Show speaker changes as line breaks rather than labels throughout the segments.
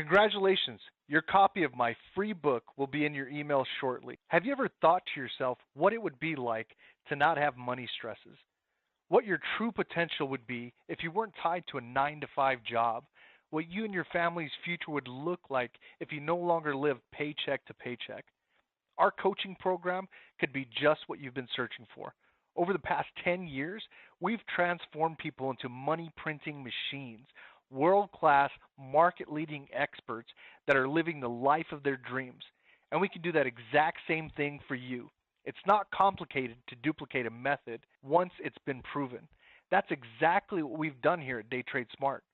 Congratulations! Your copy of my free book will be in your email shortly. Have you ever thought to yourself what it would be like to not have money stresses? What your true potential would be if you weren't tied to a 9 to 5 job? What you and your family's future would look like if you no longer lived paycheck to paycheck? Our coaching program could be just what you've been searching for. Over the past 10 years, we've transformed people into money printing machines, world-class, market-leading experts that are living the life of their dreams. And we can do that exact same thing for you. It's not complicated to duplicate a method once it's been proven. That's exactly what we've done here at Day Trade Smart.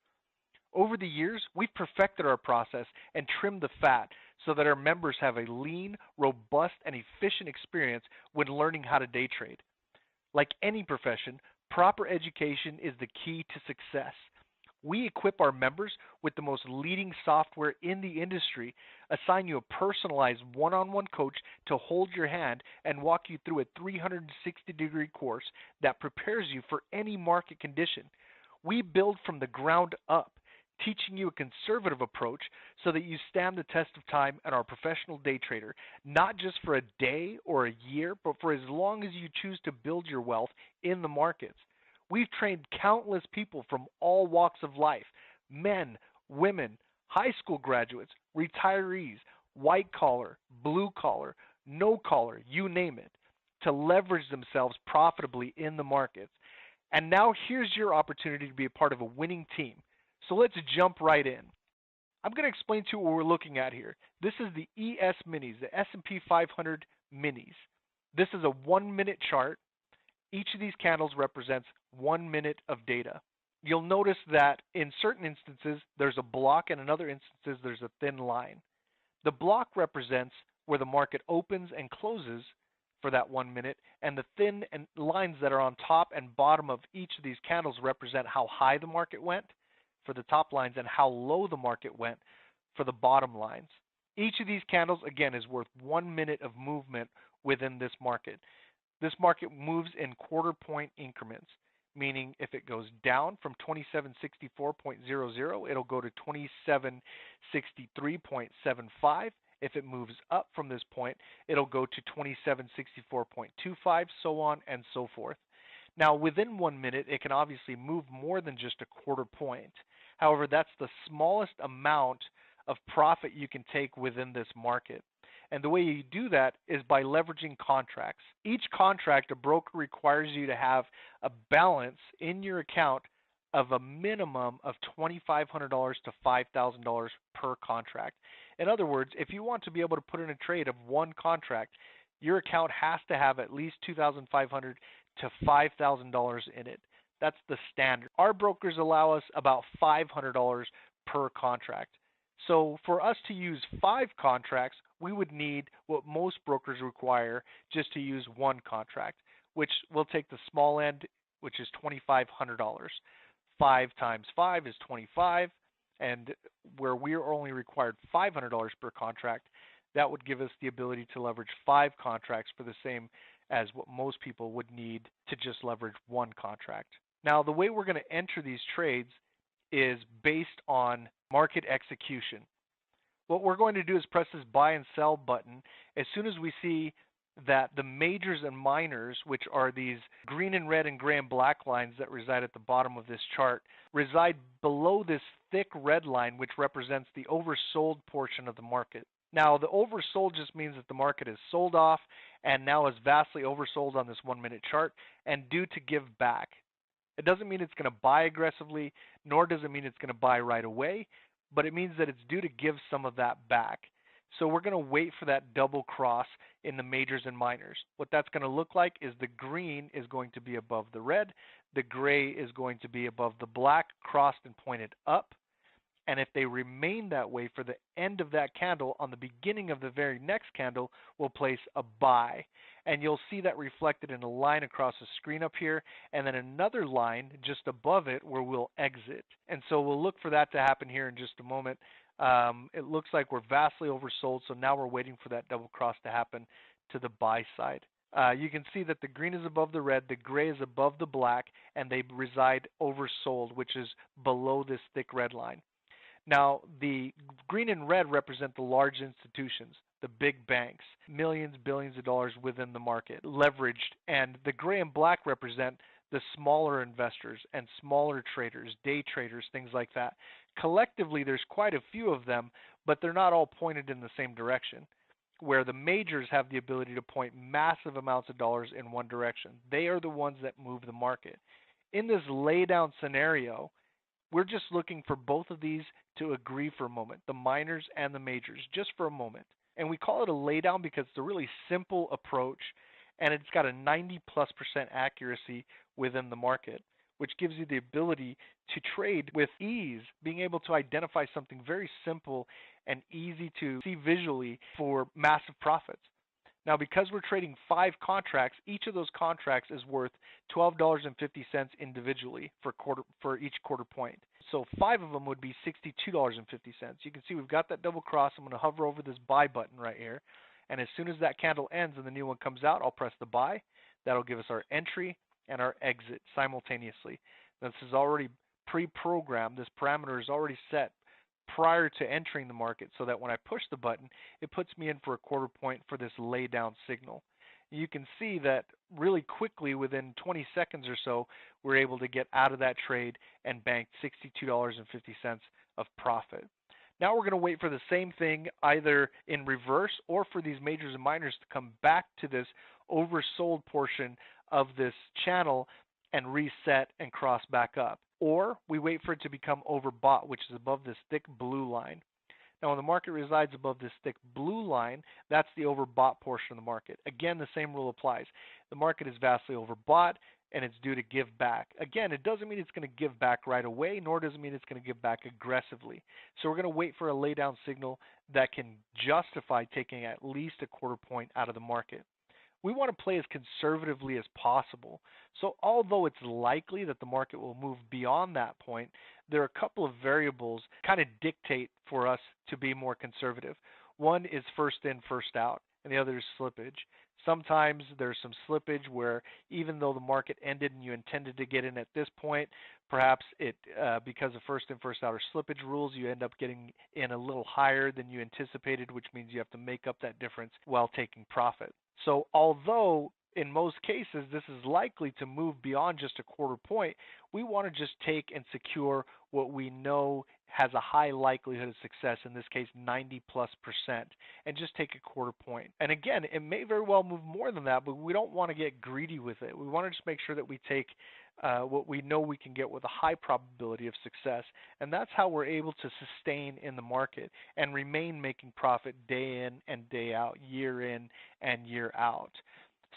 Over the years, we've perfected our process and trimmed the fat so that our members have a lean, robust, and efficient experience when learning how to day trade. Like any profession, proper education is the key to success. We equip our members with the most leading software in the industry, assign you a personalized one-on-one coach to hold your hand and walk you through a 360-degree course that prepares you for any market condition. We build from the ground up, teaching you a conservative approach so that you stand the test of time and are a professional day trader, not just for a day or a year, but for as long as you choose to build your wealth in the markets. We've trained countless people from all walks of life, men, women, high school graduates, retirees, white collar, blue collar, no collar, you name it, to leverage themselves profitably in the markets. And now here's your opportunity to be a part of a winning team. So let's jump right in. I'm going to explain to you what we're looking at here. This is the ES Minis, the S&P 500 Minis. This is a 1-minute chart. Each of these candles represents 1 minute of data. You'll notice that in certain instances there's a block, and in other instances there's a thin line. The block represents where the market opens and closes for that 1 minute, and the thin lines that are on top and bottom of each of these candles represent how high the market went for the top lines and how low the market went for the bottom lines. Each of these candles, again, is worth 1 minute of movement within this market. This market moves in quarter point increments, meaning if it goes down from 2764.00, it'll go to 2763.75. If it moves up from this point, it'll go to 2764.25, so on and so forth. Now, within 1 minute, it can obviously move more than just a quarter point. However, that's the smallest amount of profit you can take within this market. And the way you do that is by leveraging contracts. Each contract, a broker requires you to have a balance in your account of a minimum of $2,500 to $5,000 per contract. In other words, if you want to be able to put in a trade of one contract, your account has to have at least $2,500 to $5,000 in it. That's the standard. Our brokers allow us about $500 per contract. So for us to use 5 contracts, we would need what most brokers require just to use one contract, which will take the small end, which is $2,500. 5 times 5 is 25, and where we are only required $500 per contract, that would give us the ability to leverage 5 contracts for the same as what most people would need to just leverage one contract. Now, the way we're going to enter these trades is based on market execution. What we're going to do is press this buy and sell button as soon as we see that the majors and minors, which are these green and red and gray and black lines that reside at the bottom of this chart, reside below this thick red line, which represents the oversold portion of the market. Now, the oversold just means that the market is sold off and now is vastly oversold on this 1 minute chart and due to give back. It doesn't mean it's going to buy aggressively, nor does it mean it's going to buy right away, but it means that it's due to give some of that back. So we're going to wait for that double cross in the majors and minors. What that's going to look like is the green is going to be above the red, the gray is going to be above the black, crossed and pointed up. And if they remain that way for the end of that candle, on the beginning of the very next candle, we'll place a buy. And you'll see that reflected in a line across the screen up here, and then another line just above it where we'll exit. And so we'll look for that to happen here in just a moment. It looks like we're vastly oversold, so now we're waiting for that double cross to happen to the buy side. You can see that the green is above the red, the gray is above the black, and they reside oversold, which is below this thick red line. Now, the green and red represent the large institutions, the big banks, millions, billions of dollars within the market, leveraged, and the gray and black represent the smaller investors and smaller traders, day traders, things like that. Collectively, there's quite a few of them, but they're not all pointed in the same direction, where the majors have the ability to point massive amounts of dollars in one direction. They are the ones that move the market. In this laydown scenario, we're just looking for both of these to agree for a moment, the minors and the majors, just for a moment. And we call it a laydown because it's a really simple approach, and it's got a 90+% accuracy within the market, which gives you the ability to trade with ease, being able to identify something very simple and easy to see visually for massive profits. Now, because we're trading 5 contracts, each of those contracts is worth $12.50 individually for each quarter point. So 5 of them would be $62.50. You can see we've got that double cross. I'm going to hover over this buy button right here. And as soon as that candle ends and the new one comes out, I'll press the buy. That'll give us our entry and our exit simultaneously. This is already pre-programmed. This parameter is already set prior to entering the market, so that when I push the button, it puts me in for a quarter point for this lay down signal. You can see that really quickly, within 20 seconds or so, we're able to get out of that trade and bank $62.50 of profit. Now we're going to wait for the same thing either in reverse or for these majors and minors to come back to this oversold portion of this channel and reset and cross back up. Or we wait for it to become overbought, which is above this thick blue line. Now, when the market resides above this thick blue line, that's the overbought portion of the market. Again, the same rule applies. The market is vastly overbought, and it's due to give back. Again, it doesn't mean it's going to give back right away, nor does it mean it's going to give back aggressively. So we're going to wait for a laydown signal that can justify taking at least a quarter point out of the market. We want to play as conservatively as possible. So although it's likely that the market will move beyond that point, there are a couple of variables kind of dictate for us to be more conservative. One is first in, first out, and the other is slippage. Sometimes there's some slippage where even though the market ended and you intended to get in at this point, perhaps because of first in, first out or slippage rules, you end up getting in a little higher than you anticipated, which means you have to make up that difference while taking profit. So although in most cases this is likely to move beyond just a quarter point, we want to just take and secure what we know has a high likelihood of success, in this case 90+%, and just take a quarter point. And again, it may very well move more than that, but we don't want to get greedy with it. We want to just make sure that we take what we know we can get with a high probability of success, and that's how we're able to sustain in the market and remain making profit day in and day out, year in and year out.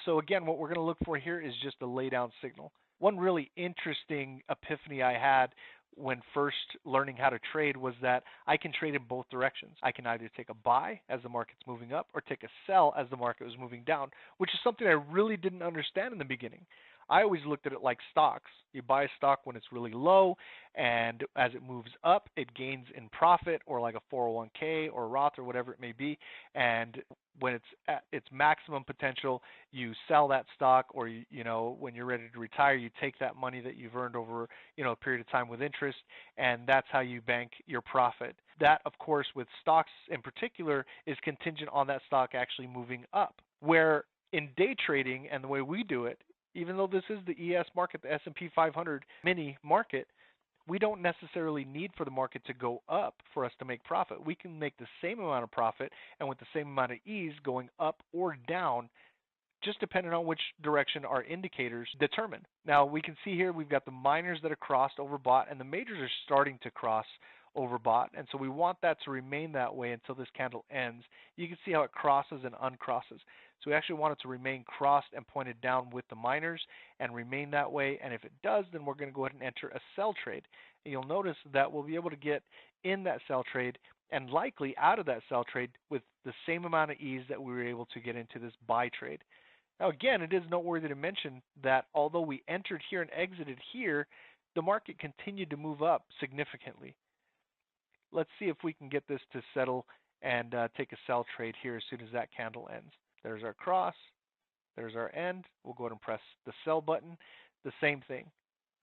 So again, what we're going to look for here is just a laydown signal. One really interesting epiphany I had when first learning how to trade was that I can trade in both directions. I can either take a buy as the market's moving up or take a sell as the market was moving down, which is something I really didn't understand in the beginning. I always looked at it like stocks. You buy a stock when it's really low, and as it moves up, it gains in profit, or like a 401k or Roth or whatever it may be. And when it's at its maximum potential, you sell that stock, or when you're ready to retire, you take that money that you've earned over a period of time with interest, and that's how you bank your profit. That, of course, with stocks in particular, is contingent on that stock actually moving up. Where in day trading and the way we do it, even though this is the ES market, the S&P 500 mini market, we don't necessarily need for the market to go up for us to make profit. We can make the same amount of profit and with the same amount of ease going up or down, just depending on which direction our indicators determine. Now, we can see here we've got the minors that are crossed overbought, and the majors are starting to cross overbought, and so we want that to remain that way until this candle ends. You can see how it crosses and uncrosses. So we actually want it to remain crossed and pointed down with the minors and remain that way, and if it does, then we're going to go ahead and enter a sell trade. And you'll notice that we'll be able to get in that sell trade and likely out of that sell trade with the same amount of ease that we were able to get into this buy trade. Now again, it is noteworthy to mention that although we entered here and exited here, the market continued to move up significantly. Let's see if we can get this to settle and take a sell trade here as soon as that candle ends. There's our cross. There's our end. We'll go ahead and press the sell button. The same thing.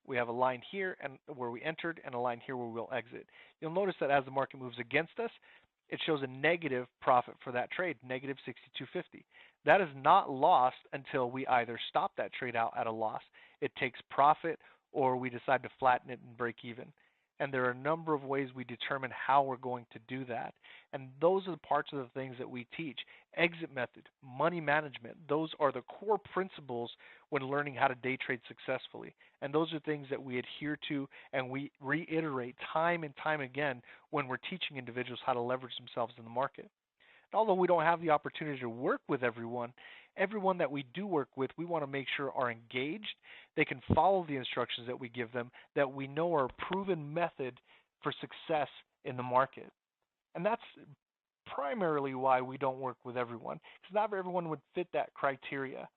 We have a line here and where we entered and a line here where we'll exit. You'll notice that as the market moves against us, it shows a negative profit for that trade, negative 62.50. That is not lost until we either stop that trade out at a loss, it takes profit, or we decide to flatten it and break even. And there are a number of ways we determine how we're going to do that. And those are the parts of the things that we teach. Exit method, money management, those are the core principles when learning how to day trade successfully. And those are things that we adhere to and we reiterate time and time again when we're teaching individuals how to leverage themselves in the market. Although we don't have the opportunity to work with everyone that we do work with, we want to make sure are engaged, they can follow the instructions that we give them, that we know are a proven method for success in the market. And that's primarily why we don't work with everyone, because not everyone would fit that criteria.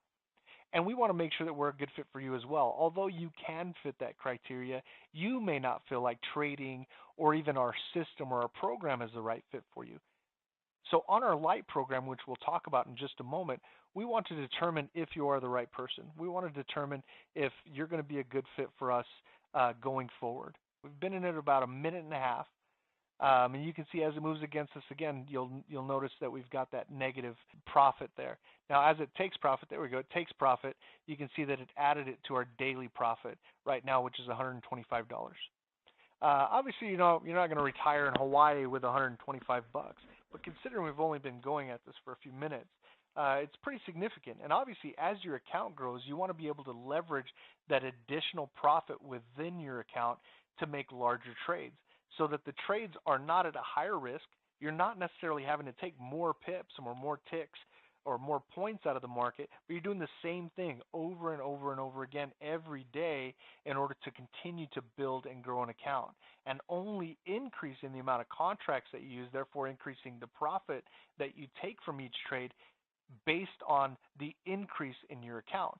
And we want to make sure that we're a good fit for you as well. Although you can fit that criteria, you may not feel like trading or even our system or our program is the right fit for you. So on our Lite program, which we'll talk about in just a moment, we want to determine if you are the right person. We want to determine if you're going to be a good fit for us going forward. We've been in it about a minute and a half. And you can see as it moves against us again, you'll notice that we've got that negative profit there. Now, as it takes profit, there we go, it takes profit, you can see that it added it to our daily profit right now, which is $125. Obviously, you're not going to retire in Hawaii with 125 bucks, but considering we've only been going at this for a few minutes, it's pretty significant. And obviously, as your account grows, you want to be able to leverage that additional profit within your account to make larger trades, so that the trades are not at a higher risk. You're not necessarily having to take more pips or more ticks or more points out of the market, but you're doing the same thing over and over and over again every day in order to continue to build and grow an account, and only increasing the amount of contracts that you use, therefore increasing the profit that you take from each trade based on the increase in your account.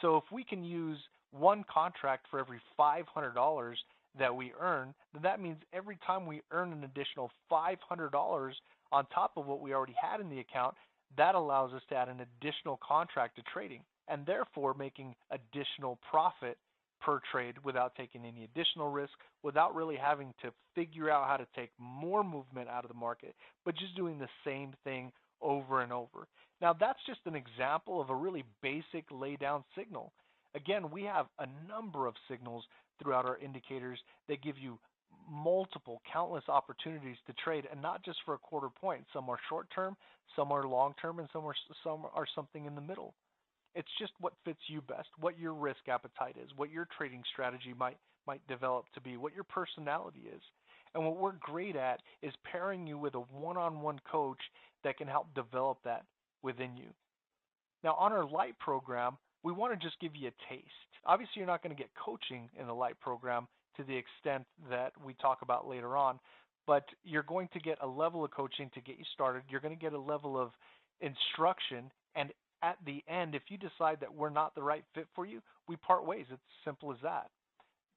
So if we can use one contract for every $500 that we earn, then that means every time we earn an additional $500 on top of what we already had in the account, that allows us to add an additional contract to trading, and therefore making additional profit per trade without taking any additional risk, without really having to figure out how to take more movement out of the market, but just doing the same thing over and over. Now, that's just an example of a really basic laydown signal. Again, we have a number of signals throughout our indicators that give you multiple, countless opportunities to trade, and not just for a quarter point. Some are short term, some are long term, and some are something in the middle. It's just what fits you best, what your risk appetite is, what your trading strategy might develop to be, what your personality is. And what we're great at is pairing you with a one-on-one coach that can help develop that within you. Now, on our Lite program, we want to just give you a taste. Obviously, you're not going to get coaching in the Lite program to the extent that we talk about later on, but you're going to get a level of coaching to get you started. You're going to get a level of instruction, and at the end, if you decide that we're not the right fit for you, we part ways. It's simple as that.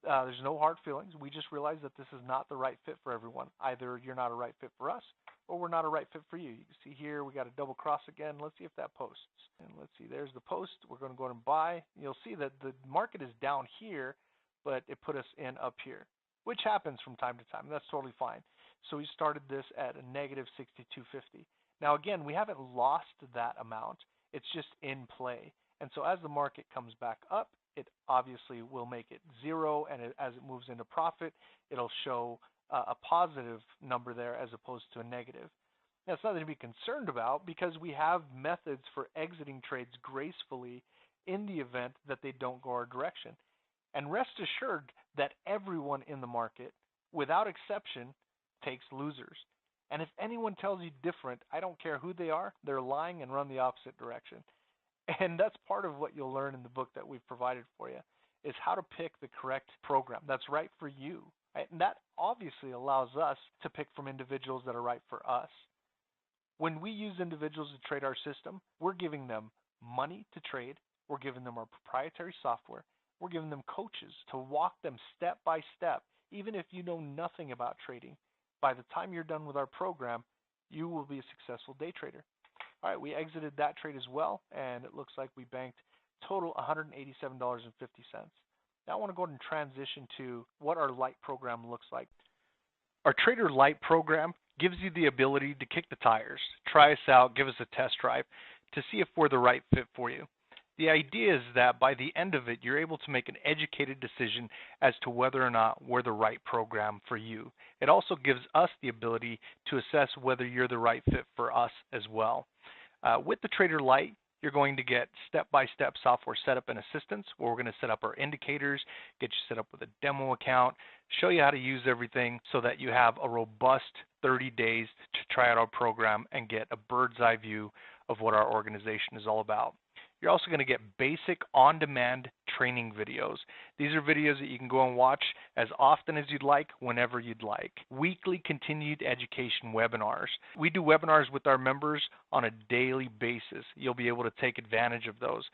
There's no hard feelings. We just realize that this is not the right fit for everyone. Either you're not a right fit for us, or we're not a right fit for you. You can see here we got a double cross again. Let's see if that posts. And let's see, there's the post. We're going to go ahead and buy. You'll see that the market is down here, but it put us in up here, which happens from time to time. That's totally fine. So we started this at a negative 62.50. Now again, we haven't lost that amount. It's just in play. And so as the market comes back up, it obviously will make it zero, and as it moves into profit, it'll show a positive number there as opposed to a negative. Now, it's nothing to be concerned about because we have methods for exiting trades gracefully in the event that they don't go our direction. And rest assured that everyone in the market, without exception, takes losers. And if anyone tells you different, I don't care who they are, they're lying and run the opposite direction. And that's part of what you'll learn in the book that we've provided for you, is how to pick the correct program that's right for you. Right? And that obviously allows us to pick from individuals that are right for us. When we use individuals to trade our system, we're giving them money to trade, we're giving them our proprietary software, we're giving them coaches to walk them step by step. Even if you know nothing about trading, by the time you're done with our program, you will be a successful day trader. All right, we exited that trade as well, and it looks like we banked total $187.50. Now I want to go ahead and transition to what our Lite program looks like. Our Trader Lite program gives you the ability to kick the tires, try us out, give us a test drive to see if we're the right fit for you. The idea is that by the end of it, you're able to make an educated decision as to whether or not we're the right program for you. It also gives us the ability to assess whether you're the right fit for us as well. With the Trader Lite, you're going to get step-by-step software setup and assistance where we're going to set up our indicators, get you set up with a demo account, show you how to use everything so that you have a robust 30 days to try out our program and get a bird's eye view of what our organization is all about. You're also going to get basic on-demand training videos. These are videos that you can go and watch as often as you'd like, whenever you'd like. Weekly continued education webinars. We do webinars with our members on a daily basis. You'll be able to take advantage of those.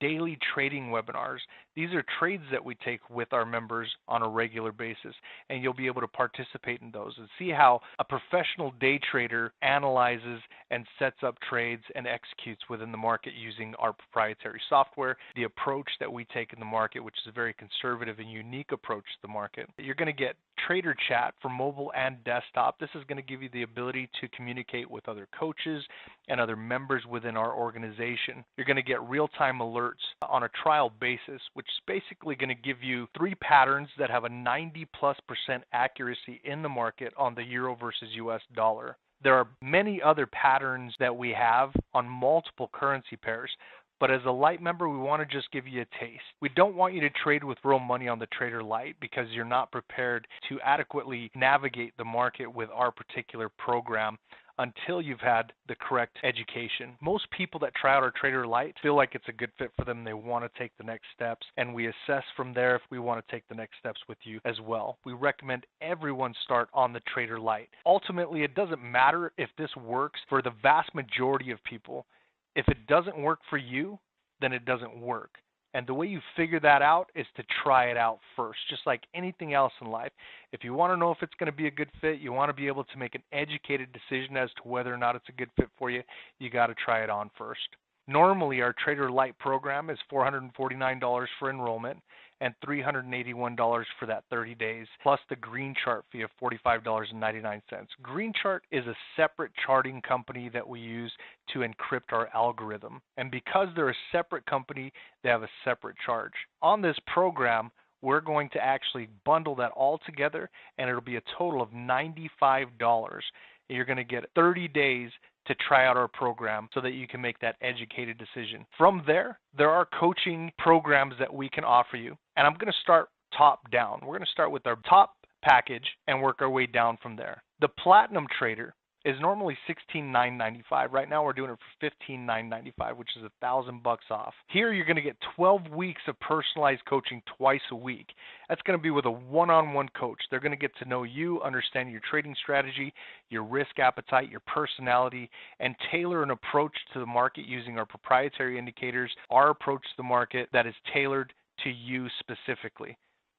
Daily trading webinars. These are trades that we take with our members on a regular basis, and you'll be able to participate in those and see how a professional day trader analyzes and sets up trades and executes within the market using our proprietary software, the approach that we take in the market, which is a very conservative and unique approach to the market. You're going to get Trader Chat for mobile and desktop. This is going to give you the ability to communicate with other coaches and other members within our organization. You're going to get real-time alerts on a trial basis, which is basically going to give you 3 patterns that have a 90+% accuracy in the market on the euro versus US dollar. There are many other patterns that we have on multiple currency pairs, but as a Lite member, we want to just give you a taste. We don't want you to trade with real money on the Trader Lite because you're not prepared to adequately navigate the market with our particular program until you've had the correct education. Most people that try out our Trader Lite feel like it's a good fit for them. They want to take the next steps, and we assess from there if we want to take the next steps with you as well. We recommend everyone start on the Trader Lite. Ultimately, it doesn't matter if this works for the vast majority of people. If it doesn't work for you, then it doesn't work. And the way you figure that out is to try it out first, just like anything else in life. If you want to know if it's going to be a good fit, you want to be able to make an educated decision as to whether or not it's a good fit for you, you got to try it on first. Normally, our Trader Lite program is $449 for enrollment and $381 for that 30 days, plus the Green Chart fee of $45.99. Green Chart is a separate charting company that we use to encrypt our algorithm. And because they're a separate company, they have a separate charge. On this program, we're going to actually bundle that all together, and it'll be a total of $95. You're going to get 30 days to try out our program so that you can make that educated decision. From there, there are coaching programs that we can offer you. And I'm going to start top down. We're going to start with our top package and work our way down from there. The Platinum Trader is normally $16,995. Right now we're doing it for $15,995, which is $1,000 off. Here you're going to get 12 weeks of personalized coaching twice a week. That's going to be with a one-on-one coach. They're going to get to know you, understand your trading strategy, your risk appetite, your personality, and tailor an approach to the market using our proprietary indicators, our approach to the market that is tailored to you specifically.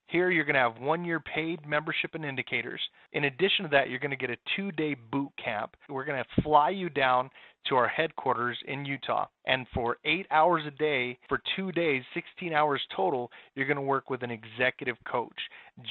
Here you're going to have 1-year paid membership and indicators. In addition to that, you're going to get a 2-day boot camp. We're going to fly you down to our headquarters in Utah. And for 8 hours a day, for 2 days, 16 hours total, you're going to work with an executive coach.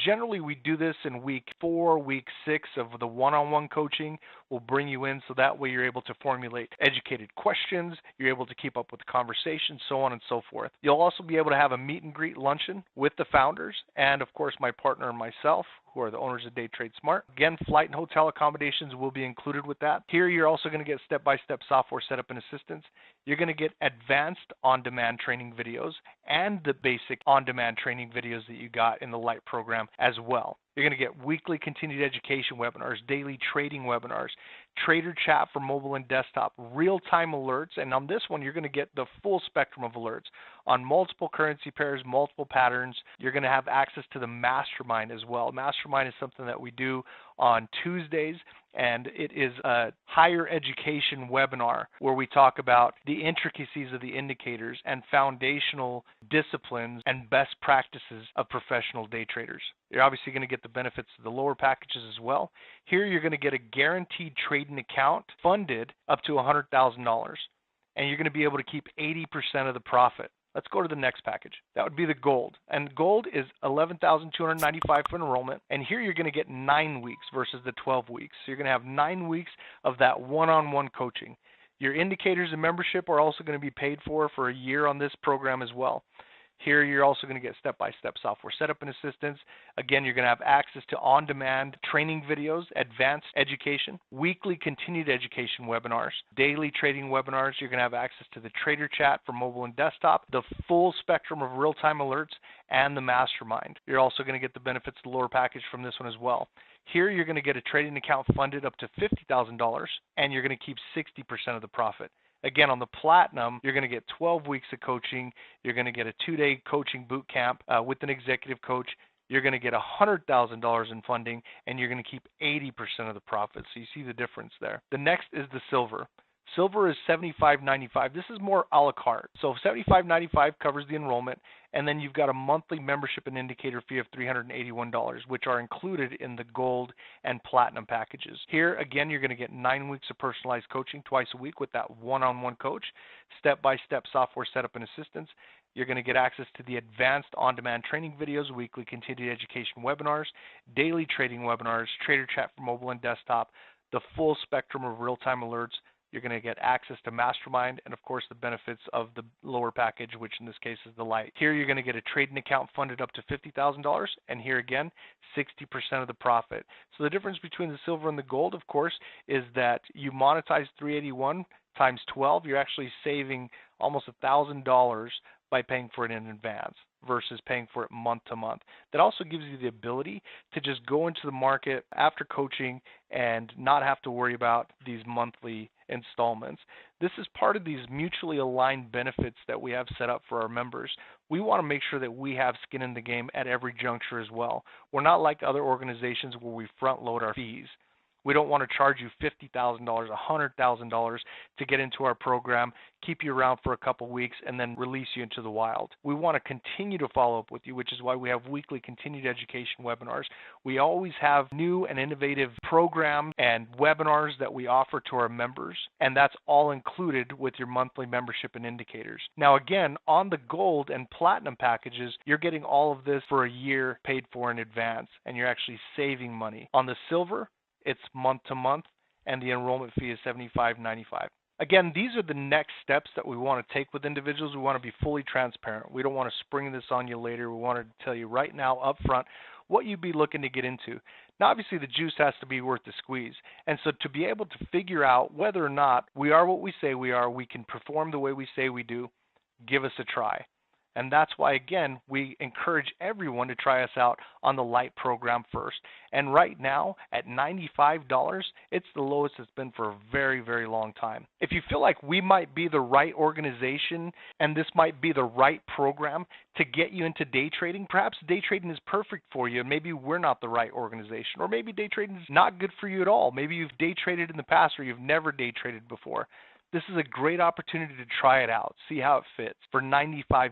Generally, we do this in week 4, week 6 of the one-on-one coaching. We'll bring you in so that way you're able to formulate educated questions, you're able to keep up with the conversation, so on and so forth. You'll also be able to have a meet and greet luncheon with the founders and, of course, my partner and myself, who are the owners of Day Trade Smart. Again, flight and hotel accommodations will be included with that. Here, you're also going to get step-by-step software setup and assistance. You're going to get advanced on-demand training videos and the basic on-demand training videos that you got in the Lite program as well. You're going to get weekly continued education webinars, daily trading webinars, Trader Chat for mobile and desktop, real-time alerts, and on this one, you're going to get the full spectrum of alerts on multiple currency pairs, multiple patterns. You're going to have access to the Mastermind as well. Mastermind is something that we do on Tuesdays, and it is a higher education webinar where we talk about the intricacies of the indicators and foundational disciplines and best practices of professional day traders. You're obviously going to get the benefits of the lower packages as well. Here you're going to get a guaranteed trading account funded up to $100,000, and you're going to be able to keep 80% of the profit Let's go to the next package. That would be the gold. And gold is $11,295 for enrollment. And here you're going to get 9 weeks versus the 12 weeks. So you're going to have 9 weeks of that one-on-one coaching. Your indicators and membership are also going to be paid for a year on this program as well. Here you're also going to get step-by-step software setup and assistance. Again, you're going to have access to on-demand training videos, advanced education, weekly continued education webinars, daily trading webinars. You're going to have access to the trader chat for mobile and desktop, the full spectrum of real-time alerts, and the mastermind. You're also going to get the benefits of the lower package from this one as well. Here you're going to get a trading account funded up to $50,000, and you're going to keep 60% of the profit. Again, on the Platinum, you're going to get 12 weeks of coaching. You're going to get a 2-day coaching boot camp with an executive coach. You're going to get $100,000 in funding, and you're going to keep 80% of the profit. So you see the difference there. The next is the Silver. Silver is $75.95. This is more a la carte. So $75.95 covers the enrollment, and then you've got a monthly membership and indicator fee of $381, which are included in the Gold and Platinum packages. Here, again, you're going to get 9 weeks of personalized coaching twice a week with that one-on-one coach, step-by-step software setup and assistance. You're going to get access to the advanced on-demand training videos, weekly continued education webinars, daily trading webinars, trader chat for mobile and desktop, the full spectrum of real-time alerts. You're going to get access to Mastermind and, of course, the benefits of the lower package, which in this case is the Lite. Here you're going to get a trading account funded up to $50,000, and here again, 60% of the profit. So the difference between the Silver and the Gold, of course, is that you monetize $381 times 12. You're actually saving almost $1,000 by paying for it in advance versus paying for it month to month. That also gives you the ability to just go into the market after coaching and not have to worry about these monthly installments. This is part of these mutually aligned benefits that we have set up for our members. We want to make sure that we have skin in the game at every juncture as well. We're not like other organizations where we front load our fees. We don't want to charge you $50,000, $100,000 to get into our program, keep you around for a couple weeks, and then release you into the wild. We want to continue to follow up with you, which is why we have weekly continued education webinars. We always have new and innovative programs and webinars that we offer to our members, and that's all included with your monthly membership and indicators. Now again, on the Gold and Platinum packages, you're getting all of this for a year paid for in advance, and you're actually saving money. On the Silver, it's month to month, and the enrollment fee is $75.95. Again, these are the next steps that we want to take with individuals. We want to be fully transparent. We don't want to spring this on you later. We want to tell you right now up front what you'd be looking to get into. Now, obviously, the juice has to be worth the squeeze. And so to be able to figure out whether or not we are what we say we are, we can perform the way we say we do, give us a try. And that's why, again, we encourage everyone to try us out on the Lite program first. And right now, at $95, it's the lowest it's been for a very, very long time. If you feel like we might be the right organization and this might be the right program to get you into day trading, perhaps day trading is perfect for you, and maybe we're not the right organization. Or maybe day trading is not good for you at all. Maybe you've day traded in the past or you've never day traded before. This is a great opportunity to try it out, see how it fits for $95.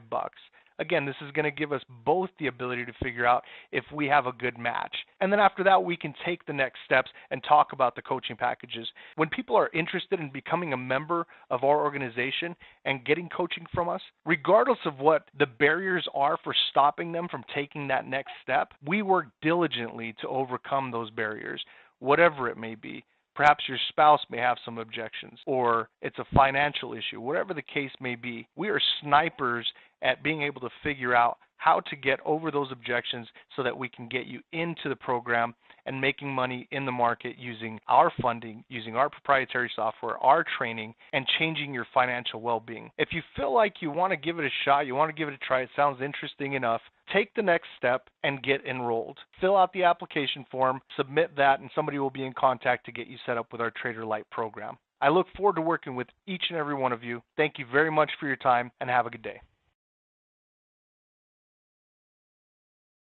Again, this is going to give us both the ability to figure out if we have a good match. And then after that, we can take the next steps and talk about the coaching packages. When people are interested in becoming a member of our organization and getting coaching from us, regardless of what the barriers are for stopping them from taking that next step, we work diligently to overcome those barriers, whatever it may be. Perhaps your spouse may have some objections, or it's a financial issue, whatever the case may be. We are snipers at being able to figure out how to get over those objections so that we can get you into the program and making money in the market using our funding, using our proprietary software, our training, and changing your financial well-being. If you feel like you want to give it a shot, you want to give it a try, it sounds interesting enough, take the next step and get enrolled. Fill out the application form, submit that, and somebody will be in contact to get you set up with our Trader Lite program. I look forward to working with each and every one of you. Thank you very much for your time, and have a good day.